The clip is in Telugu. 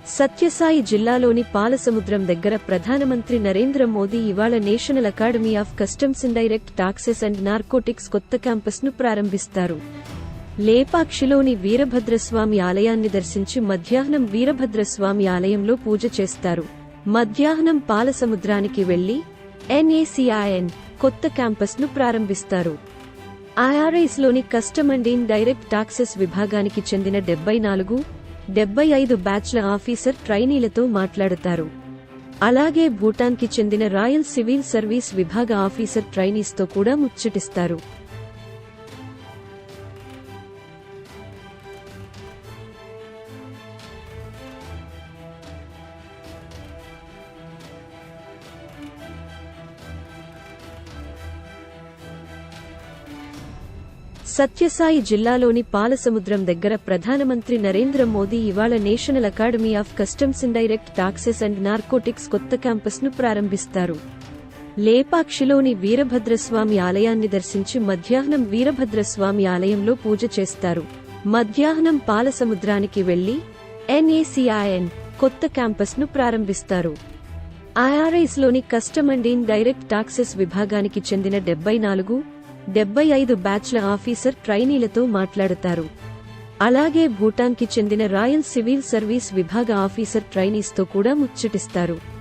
సత్యసాయి జిల్లాలోని పాలసముద్రం దగ్గర ప్రధానమంత్రి నరేంద్ర మోదీ ఇవాళ national academy of customs indirect taxes and narcotics కొత్త క్యాంపస్ను ప్రారంభిస్తారు. లేపాక్షిలోని వీరభద్రస్వామి ఆలయాన్ని దర్శించి మధ్యాహ్నం వీరభద్రస్వామి ఆలయంలో పూజ చేస్తారు. మధ్యాహ్నం పాలసముద్రానికి వెళ్లి NACIN కొత్త క్యాంపస్ను ప్రారంభిస్తారు. IRSలోని కస్టమ్ అండ్ ఇండైరెక్ట్ టాక్సెస్ విభాగానికి చెందిన 74, 75 బ్యాచ్ల ఆఫీసర్ ట్రైనీలతో మాట్లాడతారు. అలాగే భూటాన్కి చెందిన రాయల్ సివిల్ సర్వీస్ విభాగ ఆఫీసర్ ట్రైనీస్తో కూడా ముచ్చటిస్తారు. సత్యసాయి జిల్లాలోని పాలసముద్రం దగ్గర ప్రధానమంత్రి నరేంద్ర మోదీ ఇవాళ national academy of customs indirect taxes and narcotics కొత్త క్యాంపస్ను ప్రారంభిస్తారు. లేపాక్షిలోని వీరభద్రస్వామి ఆలయాన్ని దర్శించి మధ్యాహ్నం వీరభద్రస్వామి ఆలయంలో పూజ చేస్తారు. మధ్యాహ్నం పాలసముద్రానికి వెళ్లి NACIN కొత్త క్యాంపస్ను ప్రారంభిస్తారు. IRSలోని కస్టమ్ అండ్ ఇండైరెక్ట్ టాక్సెస్ విభాగానికి చెందిన 74, 75 బ్యాచ్ల ఆఫీసర్ ట్రైనీలతో మాట్లాడతారు. అలాగే భూటాన్కి చెందిన రాయల్ సివిల్ సర్వీస్ విభాగ ఆఫీసర్ ట్రైనీస్తో కూడా ముచ్చటిస్తారు.